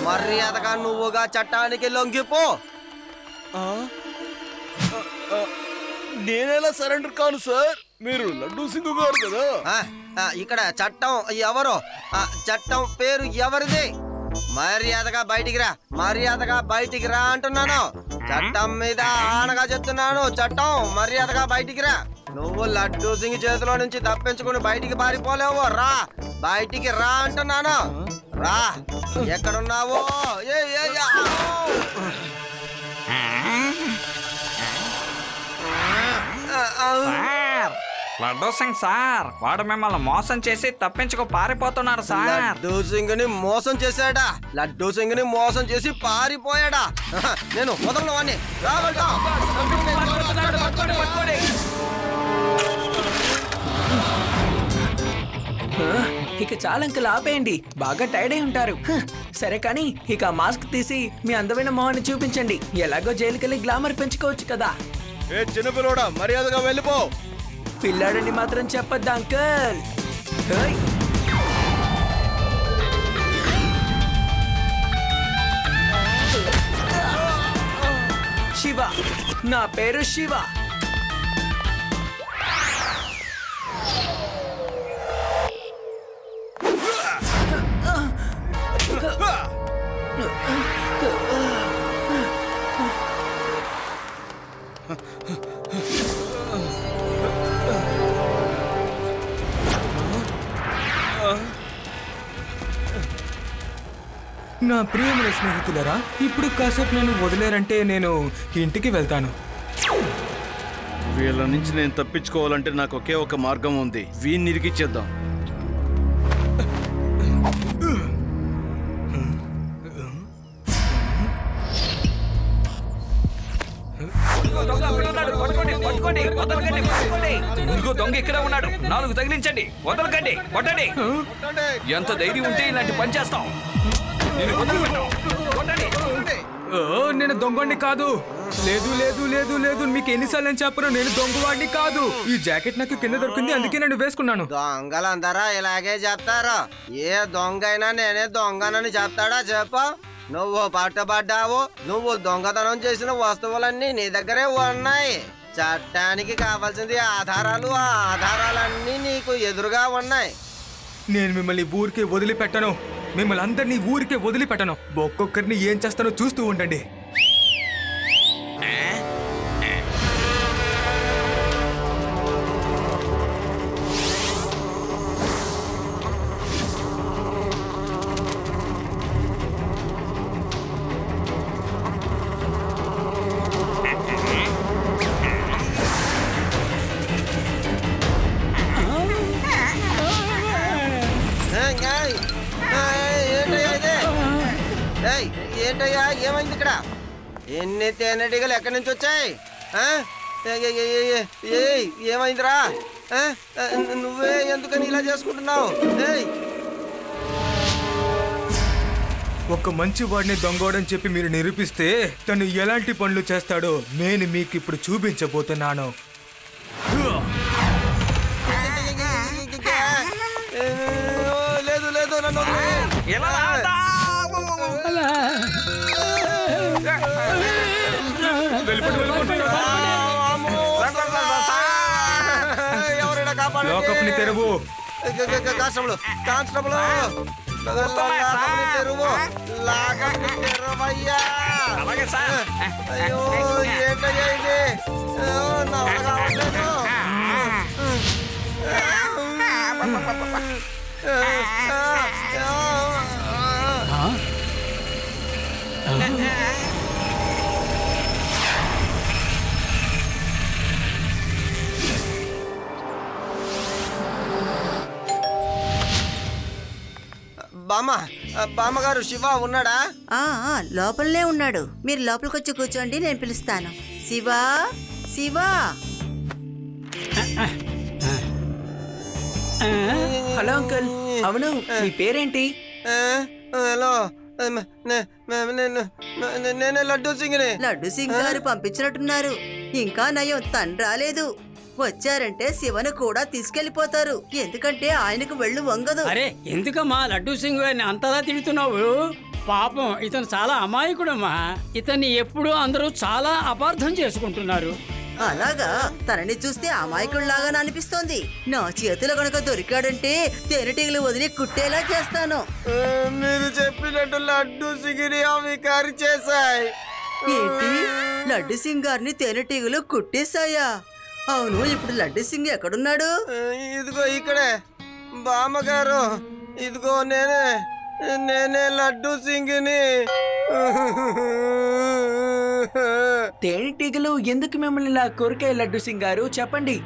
మర్యాదగా నువ్వుగా చట్టానికి లొంగిపో. నేనెలా సరెండర్ కాను సార్, మీరు లడ్డూ సింగ్ గారు కదా. ఇక్కడ చట్టం ఎవరు? చట్టం పేరు ఎవరిది? మర్యాదగా బయటికి రా, మర్యాదగా బయటికి రా అంటున్నాను. చట్టం మీద ఆనగా చెప్తున్నాను. చట్టం మర్యాదగా బయటికి రా. నువ్వు లడ్డూ సింగ్ చేతిలో నుంచి తప్పించుకుని బయటికి పారిపోలేవు. రా, బయటికి రా అంటున్నాను. రా, ఎక్కడున్నావు? లడ్డూ సింగ్ సార్, వాడు మిమ్మల్ని మోసం చేసి తప్పించుకు పారిపోతున్నారు సార్. లడ్డూ సింగ్ ని మోసం చేశాడా? లడ్డూ సింగ్ ని మోసం చేసి పారిపోయాడా? నేను వదలను వాణ్ణి. ఇక చాలా అంకుల్ ఆపేయండి, బాగా టైర్డ్ అయి ఉంటారు. సరే కానీ ఇక మాస్క్ తీసి మీ అందమైన మొహాన్ని చూపించండి. ఎలాగో జైలుకెళ్ళి గ్లామర్ పెంచుకోవచ్చు కదా. ఏ చిన్నపిల్లోడా, మర్యాదగా వెళ్ళిపో. పిల్లాడని మాత్రం చెప్పొద్దా అంకుల్. శివ, నా పేరు శివ. నా ప్రియమైన స్నేహితులరా, ఇప్పుడు కాసేపు నేను వదిలేరంటే నేను ఇంటికి వెళ్తాను. వీళ్ళ నుంచి నేను తప్పించుకోవాలంటే నాకు ఒకే ఒక మార్గం ఉంది. వీన్ని ఇరికిచ్చేద్దాం. దొంగ ఇక్కడ ఉన్నాడు, 4 తగిలించండి. వదలకండి, కొట్టండి. ఎంత ధైర్యం ఉంటే ఇలాంటి పని చేస్తాం. నేను దొంగవాడిని కాదు. లేదు లేదు లేదు లేదు, మీకు ఎన్నిసార్లు నేను చెప్పను, నేను దొంగవాడిని కాదు. ఈ జాకెట్ నాకు కింద దొరికింది, అందుకే నేను వేసుకున్నాను. దొంగలందరూ ఇలాగే చెప్తారు. ఏ దొంగ అయినా నేనే దొంగనని చెప్తాడా? చెప్పు. నువ్వు పట్టబడ్డావు. నువ్వు దొంగతనం చేసిన వస్తువులన్నీ నీ దగ్గరే ఉన్నాయి. చట్టానికి కావాల్సింది ఆధారాలు. ఆ ఆధారాలన్నీ నీకు ఎదురుగా ఉన్నాయి. నేను మిమ్మల్ని ఊరికే వదిలిపెట్టను. మిమ్మల్ని అందరినీ ఊరికే వదిలిపెట్టను. ఒక్కొక్కరిని ఏం చేస్తానో చూస్తూ ఉండండి. ఏంటయ్యా, ఏమైంది ఇక్కడ? ఎన్ని తేనెటీగలు ఎక్కడి నుంచి వచ్చాయి? ఏమైందిరా? నువ్వే ఎందుకని ఇలా చేసుకుంటున్నావు? ఒక మంచి వాడిని దొంగోడని చెప్పి మీరు నిరూపిస్తే తను ఎలాంటి పనులు చేస్తాడో నేను మీకు ఇప్పుడు చూపించబోతున్నాను. నన్ను ఇలా రావద్దా? ఎవరైనా కాపాడండి. లోకప్ని తెరువు. కానిస్టేబుల్ కానిస్టేబుల్ తెరువు. లాకప్ని తెరువయ్యా. అలాగే సార్. అయ్యో ఏంటయ్యా ఇది? నా వల్ల కావట్లేదు. బామ్మగారు శివ ఉన్నాడా? లోపలనే ఉన్నాడు. మీరు లోపలికొచ్చి కూర్చోండి, నేను పిలుస్తాను. శివా శివా. Hello uncle. అవును, మీ పేరేంటి? హలో, నేనే లడ్డూ సింగ్ని. లడ్డు సింగ్ గారు పంపించినట్టున్నారు. ఇంకా నయం తను రాలేదు. వచ్చారంటే శివను కూడా తీసుకెళ్లిపోతారు. ఎందుకంటే ఆయనకు వెళ్ళు వంగదు. అరే ఎందుకమ్మా లడ్డూ సింగ్ గారిని అంతలా తిడుతున్నావు? పాపం ఇతను చాలా అమాయకుడమ్మా. ఇతన్ని ఎప్పుడూ అందరూ చాలా అపార్థం చేసుకుంటున్నారు. అలాగా? తనని చూస్తే అమాయకుడిలాగా అనిపిస్తోంది. నా చేతిలో గనక దొరికాడంటే తేనెటీగలు వదిలి కుట్టేలా చేస్తాను. మీరు చెప్పినట్టు లడ్డూ సింగిని అవి కరి చేశాయి. ఏంటి? లడ్డు సింగ్ గారిని తేనెటీగలు కుట్టేశాయా? అవును, ఇప్పుడు లడ్డు సింగ్ ఎక్కడున్నాడు? ఇదిగో ఇక్కడే. బామ్మగారు ఇదిగో నేనే లడ్డూ సింగిని. తేనెటీగలు ఎందుకు మిమ్మల్ని ఇలా కోరికాయి లడ్డు సింగ్ గారు? చెప్పండి.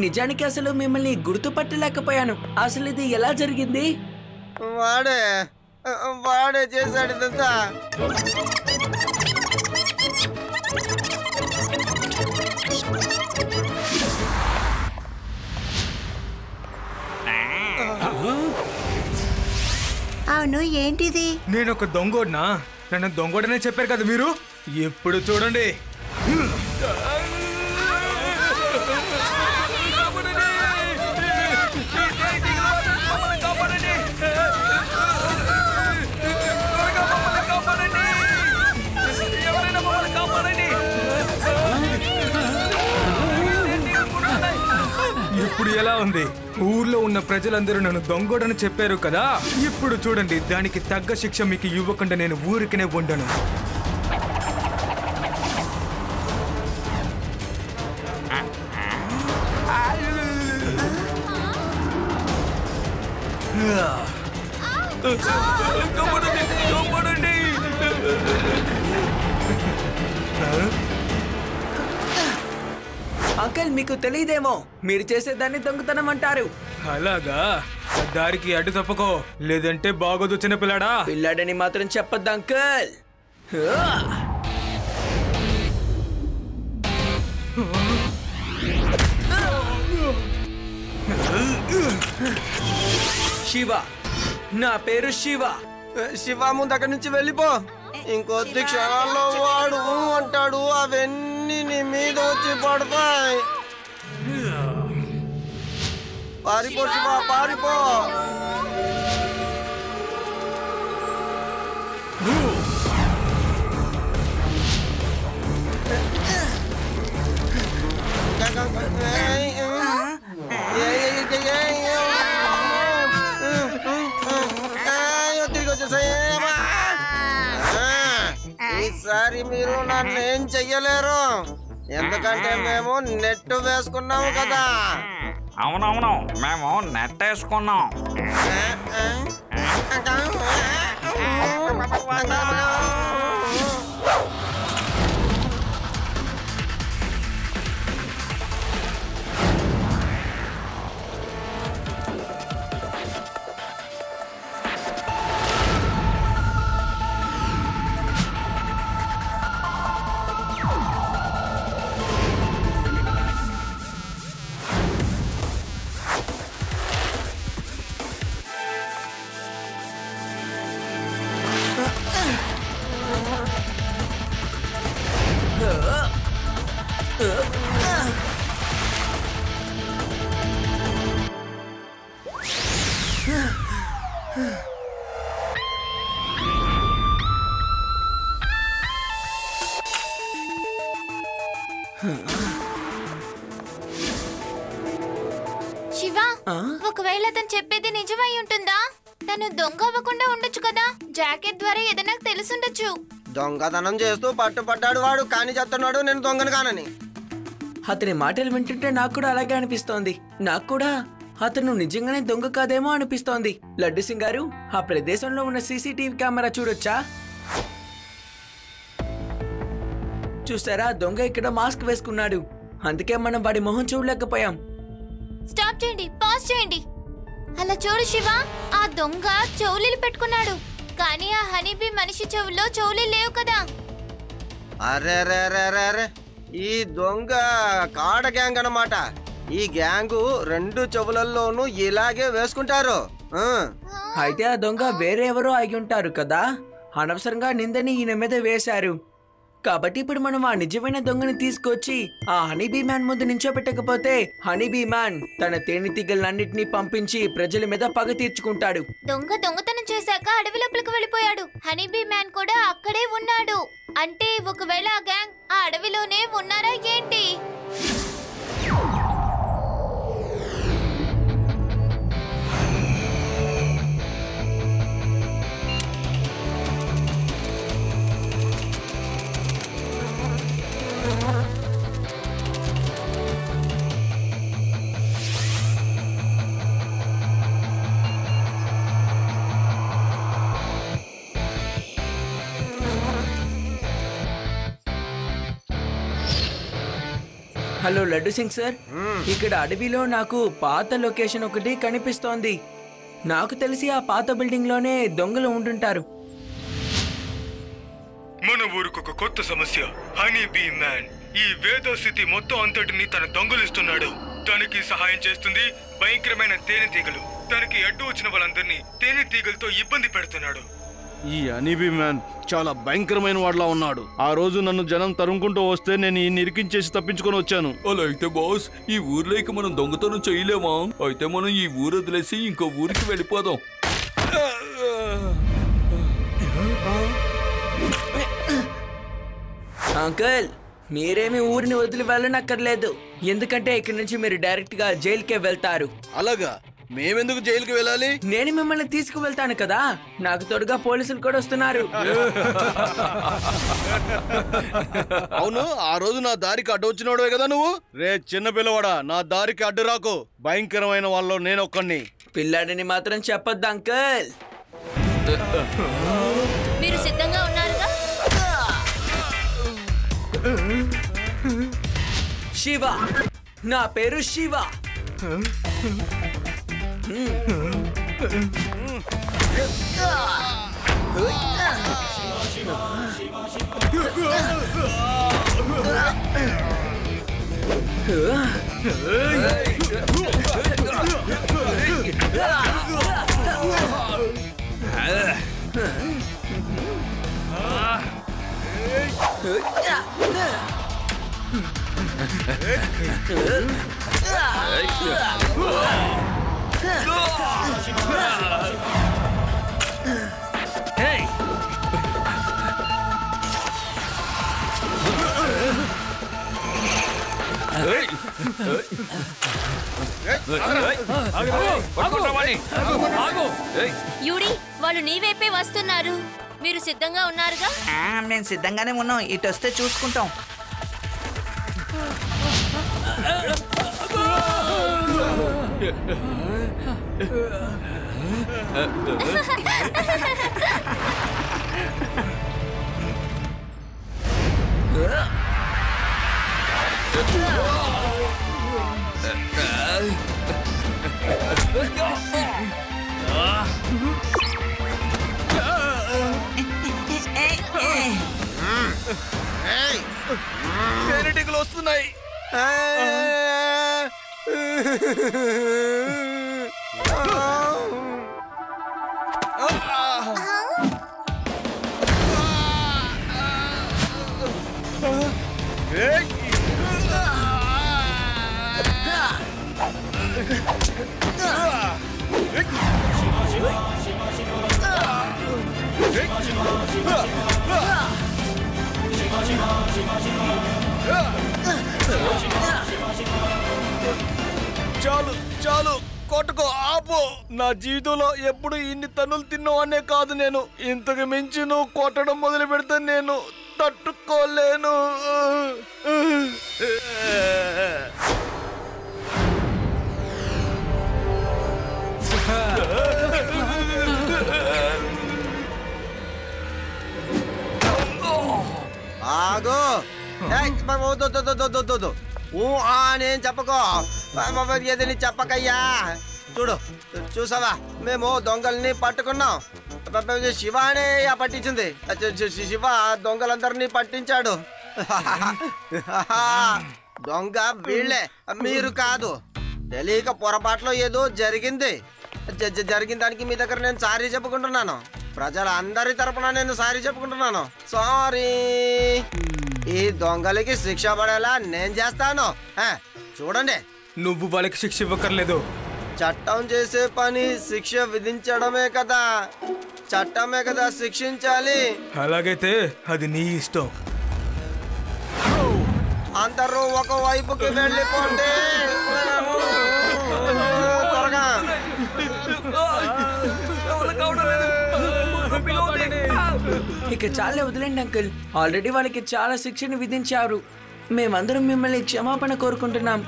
నిజానికి అసలు మిమ్మల్ని గుర్తుపట్టలేకపోయాను. అసలు ఇది ఎలా జరిగింది? వాడే చేశాడు ఇదంతా. అవును, ఏంటిది? నేను ఒక దొంగోడ్నా? నన్ను దొంగోడనే చెప్పారు కదా మీరు. ఇప్పుడు చూడండి. ఇప్పుడు ఎలా ఉంది? ఊర్లో ఉన్న ప్రజలందరూ నన్ను దొంగోడని చెప్పారు కదా. ఇప్పుడు చూడండి, దానికి తగ్గ శిక్ష మీకు ఇవ్వకుండా నేను ఊరికనే ఉండను. అంకల్, మీకు తెలియదేమో, మీరు చేసేదాన్ని దొంగతనం అంటారు. అలాగా? దారికి అడ్డు తప్పుకో, లేదంటే బాగోదు చిన్న పిల్లాడా. పిల్లాడని మాత్రం చెప్పొద్దు అంకల్. శివ, నా పేరు శివ. శివ ముందు అక్కడి నుంచి వెళ్ళిపో. ఇంకొద్ది క్షణాల్లో వాడు అంటాడు, అవన్నీ నీ మీద వచ్చి పడతాయి. పారిపో శివ, పారిపో. తిరిగి వచ్చేసాయి. ఈసారి మీరు నన్ను ఏం చెయ్యలేరు, ఎందుకంటే మేము నెట్ వేసుకున్నాము కదా. అవునవును, మేము నెట్ వేసుకున్నాం. ఒకవేళ అతను చెప్పేది నిజమై ఉంటుందా? తను దొంగ అవ్వకుండా ఉండొచ్చు కదా. జాకెట్ ద్వారా ఏదైనా తెలుసుండొచ్చు. దొంగతనం చేస్తూ పట్టుపడ్డాడు వాడు, కానీ చెప్తున్నాడు నేను దొంగను కానని. అతని మాటలు వింటుంటే నాకు కూడా అలాగే అనిపిస్తోంది. నాకు కూడా అతను నిజంగానే దొంగ కాదేమో అనిపిస్తోంది. లడ్డు సింగ్ గారు, ఆ ప్రదేశంలో ఉన్న సీసీటీవీ కెమెరా చూడొచ్చా? చూసారా, దొంగ ఇక్కడ మాస్క్ వేసుకున్నాడు. అందుకే మనం వాడి మొహం చూడలేకపోయాం. స్టాప్ చేయండి, పాజ్ చేయండి. అలా చూడు శివ, ఆ దొంగ చెవులీలు పెట్టుకున్నాడు, కానీ ఆ హనీబీ మనిషి చెవుల్లో చెవులీలు లేవు కదా. అరే రే రే రే రే, ఈ దొంగ కాడ గ్యాంగ్ అన్నమాట. ఈ గ్యాంగు 2 చెవులల్లోనూ ఇలాగే వేసుకుంటారు. అయితే ఆ దొంగ వేరే ఎవరో అయి ఉంటారు కదా. అనవసరంగా నిందని ఈయన మీద వేశారు. కాబట్టి ఇప్పుడు మనం ఆ నిజమైన దొంగని తీసుకొచ్చి ఆ హనీబీ మ్యాన్ ముందు నించోబెట్టకపోతే హనీబీ మ్యాన్ తన తేనెటీగలన్నింటినీ పంపించి ప్రజల మీద పగ తీర్చుకుంటాడు. దొంగ దొంగతనం చేశాక అడవి లోపలికి వెళ్ళిపోయాడు. హనీబీ మ్యాన్ కూడా అక్కడే ఉన్నాడు. అంటే ఒకవేళ ఆ గ్యాంగ్ ఆ అడవిలోనే ఉన్నారా ఏంటి? హలో లడ్డు సింగ్ సార్, ఇక్కడ అడవిలో నాకు పాత లొకేషన్ ఒకటి కనిపిస్తోంది. నాకు తెలిసి ఆ పాత బిల్డింగ్ లోనే దొంగలు ఉంటుంటారు. మన ఊరికి ఒక కొత్త సమస్య. హనీబీ మ్యాన్ ఈ వేద స్థితి మొత్తం అంతటిని తన దొంగలిస్తున్నాడు. తనకి సహాయం చేస్తుంది భయంకరమైన తేనెటీగలు. తనకి అడ్డు వచ్చిన వాళ్ళందరినీ తేనెటీగలతో ఇబ్బంది పెడుతున్నాడు. ఈ హనీబీ మ్యాన్ చాలా భయంకరమైన వాడిలా ఉన్నాడు. ఆ రోజు నన్ను జనం తరుముకుంటూ వస్తే నేను ఈ నిరికించేసి తప్పించుకొని వచ్చాను. అలా అయితే బాస్, ఈ ఊర్లోకి మనం దొంగతనం చేయలేమా? అయితే మనం ఈ ఊరు వదిలేసి ఇంకో ఊరికి వెళ్ళిపోదాం. అంకుల్, మీరేమి ఊరిని వదిలి వెళ్ళనక్కర్లేదు. ఎందుకంటే ఇక్కడి నుంచి మీరు డైరెక్ట్ గా జైలుకే వెళ్తారు. అలాగా? మేమెందుకు జైలుకి వెళ్ళాలి? నేను మిమ్మల్ని తీసుకువెళ్తాను కదా. నాకు తోడుగా పోలీసులు కూడా వస్తున్నారు. అవును, ఆ రోజు నా దారికి అడ్డు వచ్చినోడవే కదా నువ్వు. రే చిన్న పిల్లవాడా, నా దారికి అడ్డు రాకు. భయంకరమైన వాళ్ళలో నేను ఒక్కడిని. పిల్లాడిని మాత్రం చెప్పొద్దు అంకుల్. మీరు సిద్ధంగా ఉన్నారుగా? శివ, నా పేరు శివ. యూడి, వాళ్ళు నీ వైపే వస్తున్నారు. మీరు సిద్ధంగా ఉన్నారుగా? మేము సిద్ధంగానే ఉన్నాం. ఇటు వస్తే చూసుకుంటాం. తేనెటీగలు వస్తున్నాయి. చాలు చాలు, కొట్టుకో ఆపు. నా జీవితంలో ఎప్పుడు ఇన్ని తన్నులు తిన్నవానే కాదు నేను. ఇంతకు మించి నువ్వు కొట్టడం మొదలు పెడితే నేను తట్టుకోలేను. ఆగు. నేను చెప్పకో, ఏదని చెప్పకయ్యా. చూసావా, మేము దొంగల్ని పట్టుకున్నాం. శివానే పట్టించింది. శివ దొంగలందరినీ పట్టించాడు. దొంగ వీళ్ళే, మీరు కాదు. తెలియక పొరపాట్లో ఏదో జరిగింది. జరిగిన దానికి మీ దగ్గర నేను సారీ చెప్పుకుంటున్నాను. ప్రజలందరి తరపున నేను సారీ చెప్పుకుంటున్నాను. సారీ. ఈ దొంగలకి శిక్ష పడేలా నేను చేస్తాను. చూడండి, నువ్వు వాళ్ళకి శిక్ష ఇవ్వక్కర్లేదు. చట్టం చేసే పని శిక్ష విధించడమే కదా. చట్టమే కదా శిక్షించాలి. అలాగైతే అది నీ ఇష్టం. అందరూ ఒక వైపుకి వెళ్ళిపోండి. త్వరగా. ఇక చాలా వదిలేండి అంకుల్. ఆల్రెడీ వాళ్ళకి చాలా శిక్షను విధించారు. మేమందరం మిమ్మల్ని క్షమాపణ కోరుకుంటున్నాం.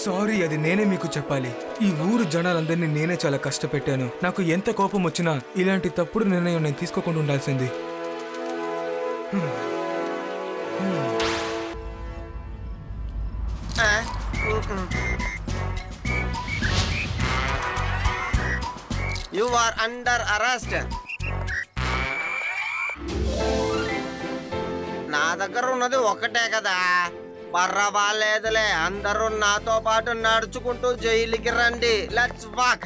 సారీ, అది నేనే మీకు చెప్పాలి. ఈ ఊరు జనాలందరినీ నేనే చాలా కష్టపెట్టాను. నాకు ఎంత కోపం వచ్చినా ఇలాంటి తప్పుడు నిర్ణయం నేను తీసుకోకుండా ఉండాల్సింది. You are under arrest. నా దగ్గర ఉన్నది ఒకటే కదా, పర్వాలేదులే. అందరూ నాతో పాటు నడుచుకుంటూ జైలుకి రండి. Let's walk.